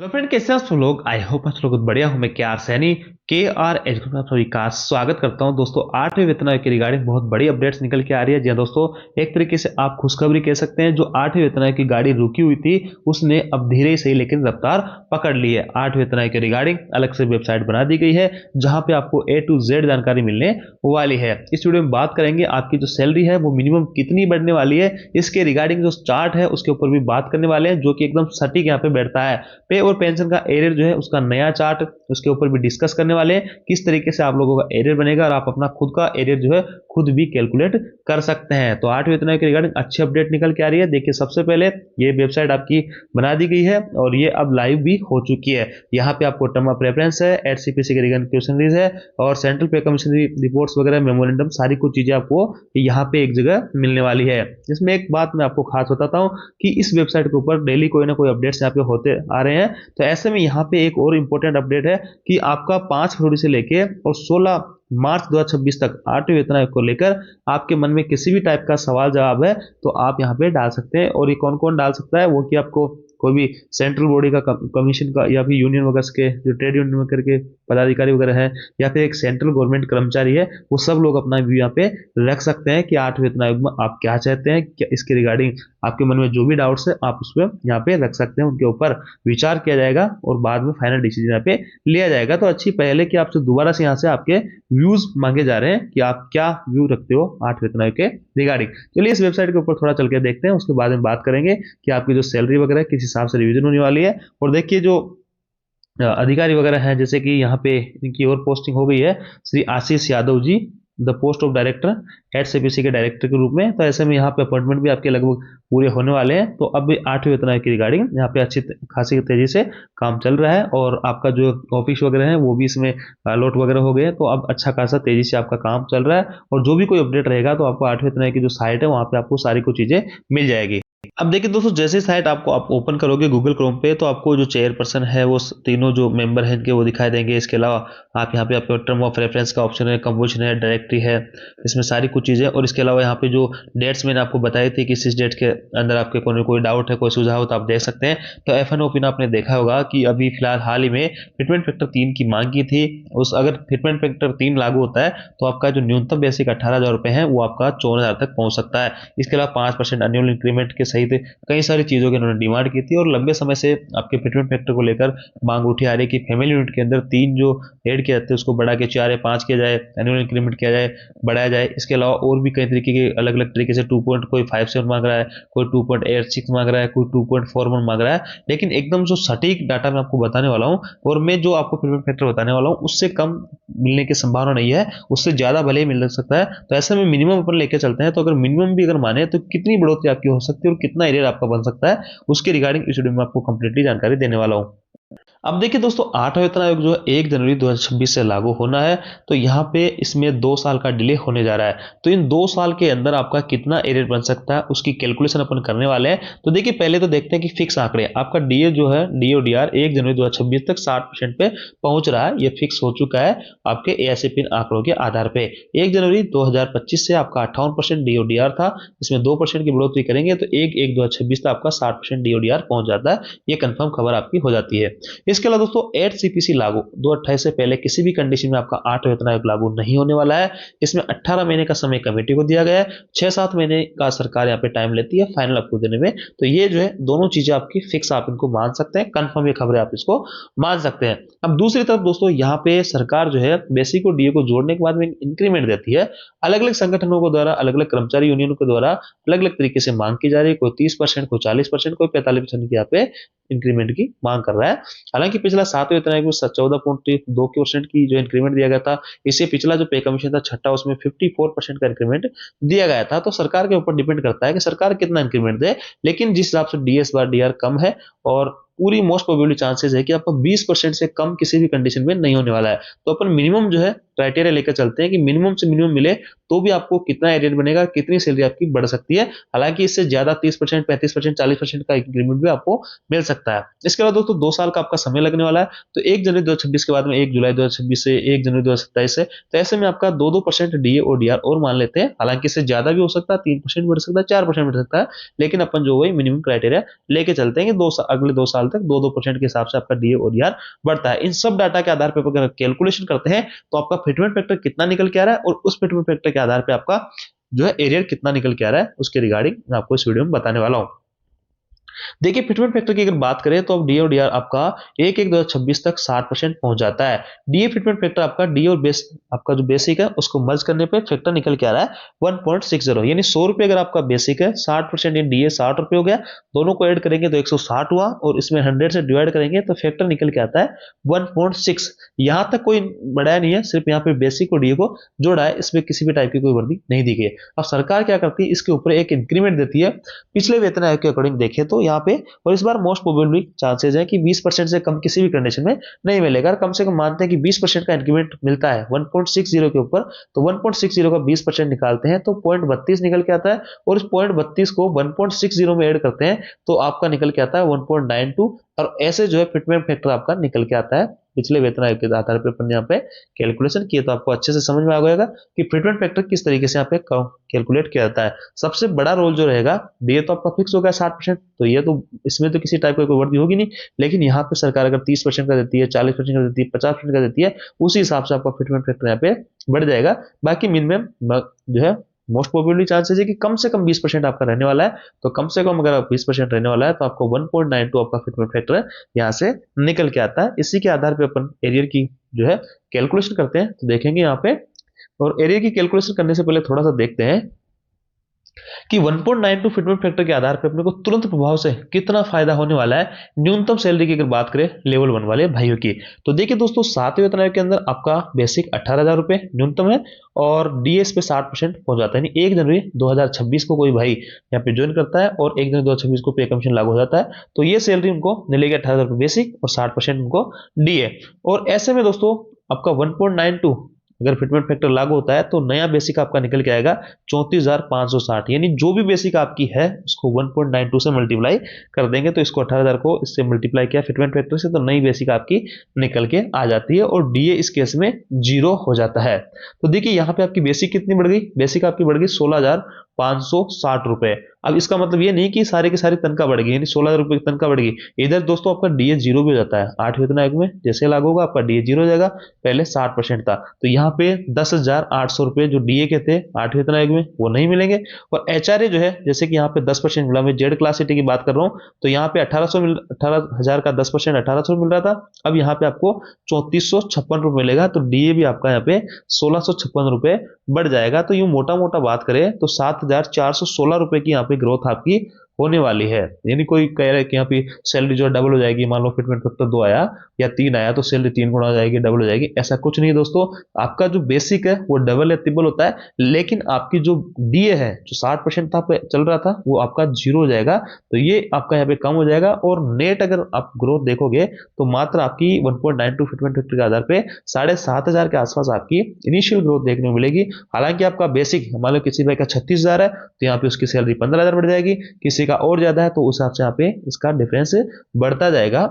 Hello friend, कैसे हैं आप सब लोग। आई होप आप लोग बढ़िया हो। मैं के आर सैनी के आर एजुकेशन में आप सभी का स्वागत करता हूं। दोस्तों 8वें वेतन आयोग के रिगार्डिंग बहुत बड़ी अपडेट्स निकल के आ रही है। जी हाँ दोस्तों, एक तरीके से आप खुशखबरी कह सकते हैं। जो 8वें वेतन आयोग की गाड़ी रुकी हुई थी उसने अब धीरे ही सही लेकिन रफ्तार पकड़ ली है। 8वें वेतन आयोग के रिगार्डिंग अलग से वेबसाइट बना दी गई है जहां पे आपको ए टू जेड जानकारी मिलने वाली है। इस वीडियो में बात करेंगे आपकी जो सैलरी है वो मिनिमम कितनी बढ़ने वाली है, इसके रिगार्डिंग जो चार्ट है उसके ऊपर भी बात करने वाले हैं जो कि एकदम सटीक यहाँ पे बैठता है। पे और पेंशन का एरियर जो है उसका नया चार्ट उसके ऊपर भी डिस्कस करने वाले हैं, किस तरीके से आप लोगों का एरियर बनेगा और आप अपना खुद का एरियर जो है खुद भी कैलकुलेट कर सकते हैं। तो 8वें वेतन आयोग के रिगार्डिंग अच्छी अपडेट निकल के आ रही है। देखिए सबसे पहले ये वेबसाइट आपकी बना दी गई है और ये अब लाइव भी हो चुकी है। यहाँ पे आपको टर्म ऑफ रेफरेंस है, एचसीपीसी के रिगार्डिंग क्वेश्चनरीज है और सेंट्रल पे कमीशन रिपोर्ट्स वगैरह, मेमोरेंडम, सारी कुछ चीजें आपको यहाँ पे एक जगह मिलने वाली है। इसमें एक बात मैं आपको खास बताता हूँ कि इस वेबसाइट के ऊपर डेली कोई ना कोई अपडेट्स यहाँ पे होते आ रहे हैं। तो ऐसे में यहाँ पे एक और इम्पोर्टेंट अपडेट है कि आपका 5 फरवरी से लेके और 16 मार्च 2026 तक 8वें वेतन आयोग को लेकर आपके मन में किसी भी टाइप का सवाल जवाब है तो आप यहाँ पे डाल सकते हैं। और ये कौन कौन डाल सकता है, वो कि आपको कोई भी सेंट्रल बॉडी का, कमीशन का, या फिर यूनियन वगैरह के जो ट्रेड यूनियन वगैरह के पदाधिकारी वगैरह है, या फिर एक सेंट्रल गवर्नमेंट कर्मचारी है, वो सब लोग अपना व्यू यहाँ पे रख सकते हैं कि 8वें वेतन आयोग में आप क्या चाहते हैं, क्या इसके रिगार्डिंग आपके मन में जो भी डाउट्स है आप उस पर यहाँ पे रख सकते हैं। उनके ऊपर विचार किया जाएगा और बाद में फाइनल डिसीजन यहाँ पे लिया जाएगा। तो अच्छी पहले कि आपसे दोबारा से यहाँ से आपके व्यूज मांगे जा रहे हैं कि आप क्या व्यू रखते हो 8वें वेतन आयोग के रिगार्डिंग। चलिए इस वेबसाइट के ऊपर थोड़ा चल के देखते हैं, उसके बाद में बात करेंगे कि आपकी जो सैलरी वगैरह किस हिसाब से रिवीजन होने वाली है। और देखिए जो अधिकारी वगैरह हैं, जैसे कि यहाँ पे इनकी और पोस्टिंग हो गई है Shri Ashish Yadav ji, the post of director at CPC के डायरेक्टर के रूप में। तो ऐसे में यहाँ पे अपॉइंटमेंट भी आपके लगभग पूरे होने वाले हैं। तो अब 8वें वेतन आयोग की रिगार्डिंग यहाँ पे अच्छी खासी तेजी से काम चल रहा है और आपका जो ऑफिस वगैरह है वो भी इसमें अलॉट वगैरह हो गए हैं। तो अब अच्छा खासा तेजी से आपका काम चल रहा है और जो भी कोई अपडेट रहेगा तो आपको 8वें वेतन आयोग की जो साइट है वहाँ पे आपको सारी कुछ चीजें मिल जाएगी। अब देखिए दोस्तों, जैसे साइट आपको आप ओपन करोगे गूगल क्रोम पे तो आपको जो चेयरपर्सन है वो तीनों जो मेंबर हैं इनके वो दिखाई देंगे। इसके अलावा आप यहाँ पे आपको टर्म ऑफ रेफरेंस का ऑप्शन है, कंपोजिशन है, डायरेक्टरी है, इसमें सारी कुछ चीज़ें। और इसके अलावा यहाँ पे जो डेट्स मैंने आपको बताई थी कि इस डेट के अंदर आपके कोई डाउट है, कोई सुझाव तो आप देख सकते हैं। तो एफ एन ओपी ने आपने देखा होगा कि अभी फिलहाल हाल ही में फिटमेंट फैक्टर 3 की मांग की थी। उस अगर फिटमेंट फैक्टर 3 लागू होता है तो आपका जो न्यूनतम बेसिक 18,000 रुपये है वो आपका 54,000 तक पहुंच सकता है। इसके अलावा 5% एनुअल इंक्रीमेंट के सहित कई सारी चीजों की उन्होंने डिमांड की थी और लंबे समय से आपके फिटमेंट फैक्टर को लेकर मांग उठी आ रही है कि फैमिली यूनिट के अंदर 3 जो ऐड किए जाते हैं उसको बढ़ा के 4 या 5 किया जाए, एनुअल इंक्रीमेंट किया जाए, बढ़ाया जाए। इसके अलावा और भी कई तरीके के अलग अलग तरीके से 2.57 मांग रहा है, कोई 2.86 मांग रहा है, कोई 2.41 मांग रहा है। लेकिन एकदम जो सटीक डाटा मैं आपको बताने वाला हूँ और मैं जो आपको फिटमेंट फैक्टर बताने वाला हूँ उससे कम मिलने की संभावना नहीं है, उससे ज्यादा भले ही मिल सकता है। तो ऐसे में मिनिमम अपन लेके चलते हैं। तो अगर मिनिमम भी अगर माने तो कितनी बढ़ोतरी आपकी हो सकती है और कितना एरियर आपका बन सकता है, उसके रिगार्डिंग इस वीडियो में आपको कंप्लीटली जानकारी देने वाला हूं। अब देखिए दोस्तों, 8वां वेतन आयोग जो है 1 जनवरी 2026 से लागू होना है। तो यहाँ पे इसमें 2 साल का डिले होने जा रहा है। तो इन 2 साल के अंदर आपका कितना एरियर बन सकता है उसकी कैलकुलेशन अपन करने वाले हैं। तो देखिए पहले तो देखते हैं कि फिक्स आंकड़े आपका डीए जो है डीओडीआर 1 जनवरी 2026 तक 60% पे पहुंच रहा है। ये फिक्स हो चुका है आपके एएसएपी आंकड़ों के आधार पे। 1 जनवरी 2025 से आपका 58% डीओडीआर था, इसमें 2% की बढ़ोतरी करेंगे तो 1/1/2026 तक आपका 60% डीओडीआर पहुंच जाता है। ये कंफर्म खबर आपकी हो जाती है। इसके अलावा दोस्तों एचसीपीसी लागू 2028 से पहले किसी भी कंडीशन में आपका 8वां वेतन आयोग लागू नहीं होने वाला है। इसमें 18 महीने का समय कमेटी को दिया गया है, 6-7 महीने का सरकार यहाँ पे टाइम लेती है फाइनल अप्रूव देने में। तो ये जो है दोनों चीजें आपकी फिक्स, आप इनको मान सकते हैं, कंफर्म ये खबर है, आप इसको मान सकते हैं। अब दूसरी तरफ दोस्तों यहाँ पे सरकार जो है बेसिक और डीए को जोड़ने के बाद में इंक्रीमेंट देती है। अलग अलग संगठनों के द्वारा, अलग अलग कर्मचारी यूनियनों के द्वारा अलग अलग तरीके से मांग की जा रही है। कोई 30%, कोई 40%, कोई 45% की यहाँ पे इंक्रीमेंट की मांग कर रहा है। हालांकि पिछला 7वें वेतन आयोग में 14.2% की जो इंक्रीमेंट दिया गया था, इससे पिछला जो पे कमीशन था छठा, उसमें 54% का इंक्रीमेंट दिया गया था। तो सरकार के ऊपर डिपेंड करता है कि सरकार कितना इंक्रीमेंट दे। लेकिन जिस हिसाब से डीएस बार डीआर कम है और पूरी मोस्ट प्रोबेबली चांसेस है कि आपका 20% से कम किसी भी कंडीशन में नहीं होने वाला है। तो अपन मिनिमम जो है क्राइटेरिया लेकर चलते हैं कि मिनिमम से मिनिमम मिले तो भी आपको कितना एरियर बनेगा, कितनी सैलरी आपकी बढ़ सकती है। हालांकि इससे ज्यादा 30%, 35%, 40% का इंक्रीमेंट भी आपको मिल सकता है। इसके बाद दोस्तों 2 साल का आपका समय लगने वाला है। तो 1 जनवरी 2026 के बाद में 1 जुलाई 2026 से 1 जनवरी 2027 से, तो ऐसे में आपका 2-2% डीए और डीआर और मान लेते हैं। हालांकि इससे ज्यादा भी हो सकता है, 3% बढ़ सकता है, 4% बढ़ सकता है, लेकिन अपन जो वही मिनिमम क्राइटेरिया लेके चलते हैं कि अगले 2 साल तक 2-2% के हिसाब से आपका डीए और डीआर बढ़ता है। इन सब डाटा के आधार पर अगर कैलकुलेशन करते हैं तो आपका फिटमेंट फैक्टर कितना निकल के आ रहा है और उस फिटमेंट फैक्टर के आधार पर आपका जो है एरियर कितना निकल के आ रहा है उसके रिगार्डिंग मैं आपको इस वीडियो में बताने वाला हूं। देखिए फिटमेंट फैक्टर की अगर बात करें तो अब डी और डीआर आपका 1/1/2026 तक 60% पहुंच जाता है। डीए फिटमेंट फैक्टर आपका डी और बेस आपका जो बेसिक है उसको मर्ज करने पे फैक्टर निकल के आ रहा है 1.60, यानी 100 रुपए अगर आपका बेसिक है, 60% इन डीए 60 रुपए हो गया, दोनों को ऐड करेंगे तो 160 हुआ और इसमें 100 से डिवाइड करेंगे तो फैक्टर निकल के आता है 1.6। यहां तक कोई बढ़ाया नहीं है, सिर्फ यहाँ पे बेसिक और डीए को जोड़ा है, इसमें किसी भी टाइप की कोई वृद्धि नहीं दी गई है। अब सरकार क्या करती है, इसके ऊपर एक इंक्रीमेंट देती है पिछले वेतन आयोग के अकॉर्डिंग देखें तो यहाँ पे, और इस बार मोस्ट प्रोबेबली चांसेस है कि 20% से कम किसी भी कंडीशन में नहीं मिलेगा। कम से कम मानते हैं कि 20% का इंक्रीमेंट मिलता है 1.60 के ऊपर, तो 1.60 का 20% निकालते हैं तो 0.32 निकल के आता है, और इस 0.32 को 1.60 में ऐड करते हैं तो आपका निकल के आता है 1.92, और ऐसे जो है फिटमेंट फैक्टर आपका निकल के आता है पिछले वेतन आयोग के आधार पर अपन यहाँ पे कैलकुलेशन किए तो आपको अच्छे से समझ में आ जाएगा कि फिटमेंट फैक्टर किस तरीके से यहाँ पे कैलकुलेट किया जाता है। सबसे बड़ा रोल जो रहेगा, ये तो आपका फिक्स हो गया 60%, तो ये तो इसमें तो किसी टाइप का कोई वृद्धि होगी नहीं, लेकिन यहाँ पे सरकार अगर 30% का देती है, 40% का देती है, 50% का देती है, उसी हिसाब से आपका फिटमेंट फैक्टर यहाँ पे बढ़ जाएगा। बाकी मिनिमम जो है मोस्ट प्रोबेबली चांसेस है कि कम से कम 20% आपका रहने वाला है, तो कम से कम अगर 20% रहने वाला है तो आपको 1.92 आपका फिटमेंट फैक्टर यहाँ से निकल के आता है। इसी के आधार पे अपन एरियर की जो है कैलकुलेशन करते हैं तो देखेंगे यहाँ पे, और एरियर की कैलकुलेशन करने से पहले थोड़ा सा देखते हैं कि 1.92 फिटमेंट फैक्टर के आधार पर अपने को तुरंत प्रभाव से कितना फायदा होने वाला है न्यूनतम सैलरी की अगर बात करें लेवल 1 वाले भाइयों की। तो देखिए दोस्तों 7वें वेतन आयोग के अंदर आपका बेसिक 18,000 रुपए न्यूनतम है, और डीएस पे 60% हो जाता है, यानी 1 जनवरी 2026 को कोई भाई यहाँ पे ज्वाइन करता है और 1 जनवरी 2026 को पे कमीशन लागू हो जाता है, तो ये सैलरी उनको मिलेगी 18,000 रुपए बेसिक और 60% उनको डीए। और ऐसे में दोस्तों आपका 1.92 अगर फिटमेंट फैक्टर लागू होता है तो नया बेसिक आपका निकल के आएगा 34,560, यानी जो भी बेसिक आपकी है उसको 1.92 से मल्टीप्लाई कर देंगे, तो इसको 18,000 को इससे मल्टीप्लाई किया फिटमेंट फैक्टर से तो नई बेसिक आपकी निकल के आ जाती है, और डीए इस केस में 0 हो जाता है। तो देखिए यहाँ पे आपकी बेसिक कितनी बढ़ गई, बेसिक आपकी बढ़ गई 16,560 रुपए। अब इसका मतलब ये नहीं कि सारे की सारी तनख्वाह बढ़ गई, यानी 16,000 रुपए की तनख्वाह बढ़ गई, इधर दोस्तों आपका डीए 0 भी हो जाता है। 8वें वेतन आयोग में जैसे लागू होगा आपका डीए 0 हो जाएगा, पहले 60% था तो यहाँ पे 10,800 रुपए जो डीए के थे 8वें वेतन आयोग में वो नहीं मिलेंगे। और एचआरए जो है जैसे कि यहाँ पे 10% मिला, मैं जेड क्लास सिटी की बात कर रहा हूँ, तो यहाँ पे 18,000 का 10% 1800 मिल रहा था, अब यहाँ पे आपको 3456 रुपए मिलेगा, तो डीए भी आपका यहाँ पे 1656 रुपए बढ़ जाएगा। तो यूं मोटा मोटा बात करें तो 7,416 रुपए की यहाँ पे ग्रोथ आपकी होने वाली है। यानी कोई कह रहा है कि यहाँ पे सैलरी जो डबल हो जाएगी, मान लो फिटमेंट फैक्टर 2 आया या 3 आया तो सैलरी 3 गुना हो जाएगी, डबल हो जाएगी, ऐसा कुछ नहीं है दोस्तों। आपका जो बेसिक है वो डबल या ट्रिपल होता है, लेकिन आपकी जो डीए है जो 60% था चल रहा था वो आपका 0 हो जाएगा, तो ये आपका यहाँ पे कम हो जाएगा। और नेट अगर आप ग्रोथ देखोगे तो मात्र आपकी 1.92 फिटमेंट फैक्टर के आधार पे 7,500 के आसपास आपकी इनिशियल ग्रोथ देखने को मिलेगी। हालांकि आपका बेसिक मान लो किसी भाई का 36,000 है तो यहाँ पे उसकी सैलरी 15,000 बढ़ जाएगी, किसी का और ज्यादा है तो उस हिसाब से यहाँ पे इसका डिफरेंस बढ़ता जाएगा।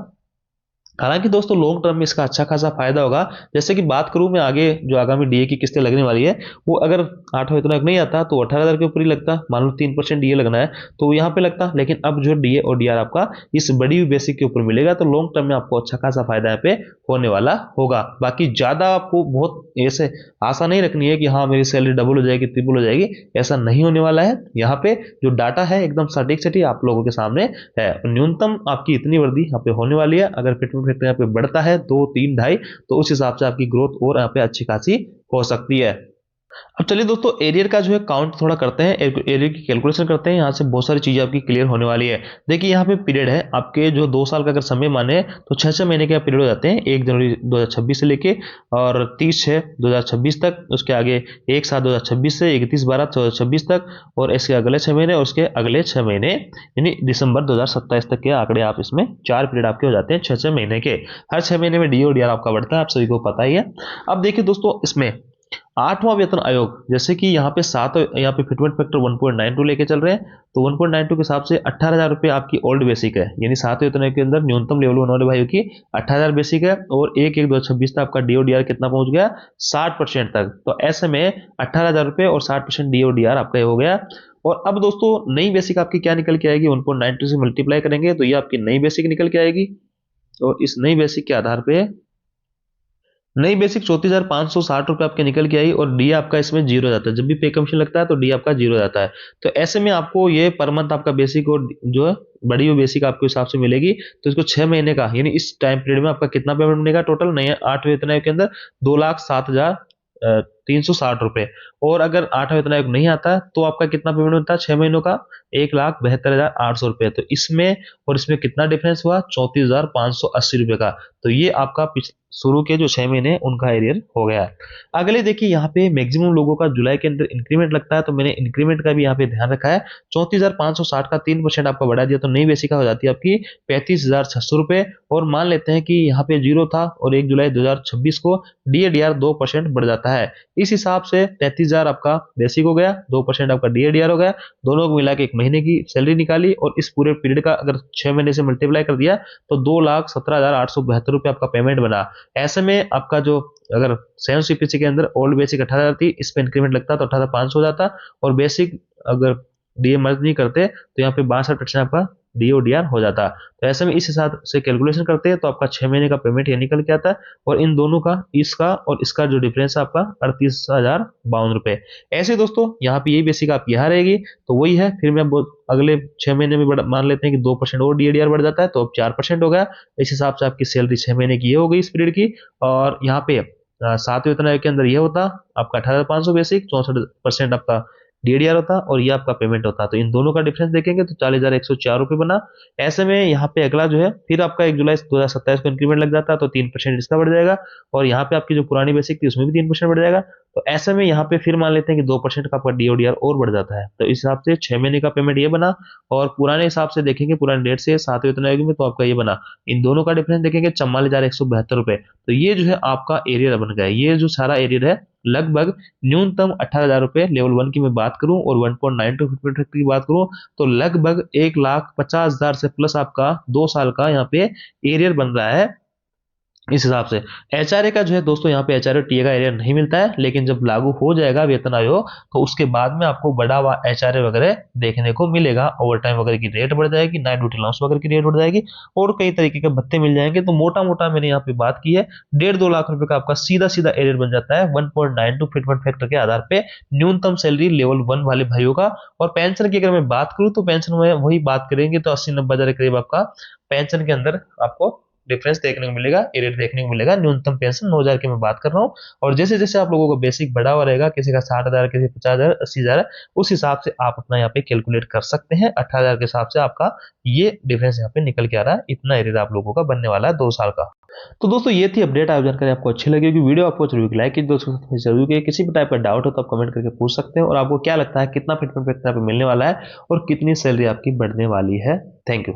हालांकि दोस्तों लॉन्ग टर्म में इसका अच्छा खासा फायदा होगा। जैसे कि बात करूं मैं आगे जो आगामी डीए की किस्तें लगने वाली है, वो अगर 8वें वेतन आयोग नहीं आता तो 18,000 के ऊपर ही लगता, मान लो 3% डीए लगना है तो यहाँ पे लगता, लेकिन अब जो डीए और डीआर आपका इस बड़ी हुई बेसिक के ऊपर मिलेगा, तो लॉन्ग टर्म में आपको अच्छा खासा फायदा यहाँ पे होने वाला होगा। बाकी ज्यादा आपको बहुत ऐसे आशा नहीं रखनी है कि हाँ मेरी सैलरी डबल हो जाएगी, ट्रिपल हो जाएगी, ऐसा नहीं होने वाला है। यहाँ पे जो डाटा है एकदम सटीक सटीक आप लोगों के सामने है। न्यूनतम आपकी इतनी वृद्धि यहाँ पे होने वाली है, अगर फिटमेंट फैक्टर यहाँ पे बढ़ता है 2, 3, 2.5 तो उस हिसाब से आपकी ग्रोथ और यहाँ पे अच्छी खासी हो सकती है। अब चलिए दोस्तों एरियर का जो है काउंट थोड़ा करते हैं, एरियर की कैलकुलेशन करते हैं। यहाँ से बहुत सारी चीज़ें आपकी क्लियर होने वाली है। देखिए यहाँ पे पीरियड है आपके, जो 2 साल का अगर समय माने तो 6-6 महीने के पीरियड हो जाते हैं, 1 जनवरी 2026 से लेके और 30/6/2026 तक, उसके आगे 1/7/2026 से 31/12/2026 तक, और इसके अगले 6 महीने और उसके अगले 6 महीने यानी दिसंबर 2027 तक के आंकड़े आप इसमें 4 पीरियड आपके हो जाते हैं 6-6 महीने के। हर 6 महीने में डी और डी आर आपका बढ़ता है, आप सभी को पता ही है। अब देखिए दोस्तों इसमें 8वां वेतन आयोग, जैसे कि यहाँ पे 7, यहाँ पे फिटमेंट फैक्टर 1.92 लेके चल रहे हैं, तो 1.92 के हिसाब से 18,000 रुपये आपकी ओल्ड बेसिक है, यानी 7 वेतन आयोग के अंदर न्यूनतम लेवल होने वाले भाइयों की 18,000 बेसिक है, और 1/1/2026 तक आपका डीओडीआर कितना पहुंच गया 60% तक। तो ऐसे में 18,000 रुपये और 60% डीओडीआर आपका हो गया। और अब दोस्तों नई बेसिक आपकी क्या निकल के आएगी, 1.92 से मल्टीप्लाई करेंगे तो ये आपकी नई बेसिक निकल के आएगी, और इस नई बेसिक के आधार पे नई बेसिक 34,560 रुपये आपके निकल के आई, और डी आपका इसमें जीरो जाता है। जब भी पे कमीशन लगता है तो डी आपका जीरो जाता है। तो ऐसे में आपको ये पर मंथ आपका बेसिक और जो है बड़ी हुई बेसिक आपके हिसाब से मिलेगी। तो इसको 6 महीने का यानी इस टाइम पीरियड में आपका कितना पेमेंट मिलेगा टोटल नए 8 वेतन आयोग के अंदर 2,07,360 रुपये। और अगर 8 वेतन आयोग नहीं आता तो आपका कितना पेमेंट होता है 6 महीनों का 1,72,800 रुपये। तो इसमें और इसमें कितना डिफरेंस हुआ 34,580 रुपये का। तो ये आपका शुरू के जो 6 महीने उनका एरियर हो गया। अगले देखिए यहाँ पे मैक्सिमम लोगों का जुलाई के अंदर इंक्रीमेंट लगता है, तो मैंने इंक्रीमेंट का भी यहाँ पे ध्यान रखा है। 34,560 का 3% आपका बढ़ा दिया, तो नई बेसिक हो जाती है आपकी 35,600 रुपये। और मान लेते हैं कि यहाँ पे जीरो था और 1 जुलाई 2026 को डीएडीआर 2% बढ़ जाता है। इस हिसाब से 33,000 आपका बेसिक हो गया, 2% आपका डीएडीआर हो गया, दोनों को मिला के 1 महीने की सैलरी निकाली, और इस पूरे पीरियड का अगर 6 महीने से मल्टीप्लाई कर दिया तो 2,17,872 रुपये आपका पेमेंट बना। ऐसे में आपका जो अगर 7 सीपीसी के अंदर ओल्ड बेसिक 18,000 थी, इस पे इंक्रीमेंट लगता तो 18,500 हो जाता, और बेसिक अगर डीए मर्ज नहीं करते तो यहाँ पे 62% आपका डीओडीआर हो जाता। तो ऐसे में इस हिसाब से कैलकुलेशन करते हैं तो आपका 6 महीने का पेमेंट ये निकल के आता है, और इन दोनों का इसका और इसका जो डिफरेंस है आपका 38,052 रुपये। ऐसे दोस्तों यहाँ पे यही बेसिक आप यहाँ रहेगी, तो वही है। फिर मैं अगले 6 महीने में मान लेते हैं कि 2% और डीएडीआर बढ़ जाता है, तो अब 4% हो गया। इस हिसाब से आपकी सैलरी 6 महीने की ये हो गई इस पीरियड की। और यहाँ पे 7 वेतन आयोग के अंदर ये होता आपका 18,500 बेसिक, 64% आपका डीडीआर होता, और ये आपका पेमेंट होता। तो इन दोनों का डिफरेंस देखेंगे तो 40,104 रुपये बना। ऐसे में यहाँ पे अगला जो है फिर आपका 1 जुलाई 2027 को इंक्रीमेंट लग जाता है, तो 3% इसका बढ़ जाएगा, और यहाँ पे आपकी जो पुरानी बेसिक थी उसमें भी 3% बढ़ जाएगा। तो ऐसे में यहाँ पे फिर मान लेते हैं कि 2% का आपका डीओडीआर और बढ़ जाता है। तो इस हिसाब से 6 महीने का पेमेंट ये बना, और पुराने हिसाब से देखेंगे पुराने डेट से 7 वेतन आयोग में तो आपका ये बना। इन दोनों का डिफरेंस देखेंगे 44,172 रुपये। तो ये जो है आपका एरियर बन गया। ये जो सारा एरियर है लगभग न्यूनतम 18,000 रुपये लेवल 1 की मैं बात करूं, और 1.92 फिटमेंट फैक्टर की बात करूं तो लगभग 1,50,000 से प्लस आपका 2 साल का यहाँ पे एरियर बन रहा है। इस हिसाब से एचआरए का जो है दोस्तों, यहाँ पे एचआरए टीए का एरियर नहीं मिलता है, लेकिन जब लागू हो जाएगा वेतन आयोग तो उसके बाद में आपको बड़ा हुआ एचआरए वगैरह देखने को मिलेगा। ओवर टाइम वगैरह की रेट बढ़ जाएगी, नाइट ड्यूटी अलाउंस वगैरह की रेट बढ़ जाएगी, और कई तरीके के भत्ते मिल जाएंगे। तो मोटा मोटा मैंने यहाँ पे बात की है 1.5-2 लाख रुपए का आपका सीधा सीधा एरियर बन जाता है 1.92 फिटमेंट फैक्टर के आधार पे न्यूनतम सैलरी लेवल 1 वाले भाइयों का। और पेंशन की अगर मैं बात करूं तो पेंशन में वही बात करेंगे तो 80-90 हजार के करीब आपका पेंशन के अंदर आपको डिफरेंस देखने को मिलेगा, एरियर देखने को मिलेगा। न्यूनतम पेंशन 9,000 की मैं बात कर रहा हूँ, और जैसे जैसे आप लोगों को बेसिक बढ़ा हुआ रहेगा, किसी का 60,000, किसी 50,000, 80,000, उस हिसाब से आप अपना यहाँ पे कैलकुलेट कर सकते हैं। 18,000 के हिसाब से आपका ये डिफरेंस यहाँ पे निकल के आ रहा है। इतना एरियर आप लोगों का बनने वाला है 2 साल का। तो दोस्तों ये थी अपडेट। आप जानकारी आपको अच्छी लगी होगी, वीडियो आपको जरूर लाइक कीजिए, दोस्तों जरूर कीजिए। किसी भी टाइप का डाउट हो तो आप कमेंट करके पूछ सकते हैं। और आपको क्या लगता है कितना फिटमेंट फैक्टर मिलने वाला है और कितनी सैलरी आपकी बढ़ने वाली है। Thank you.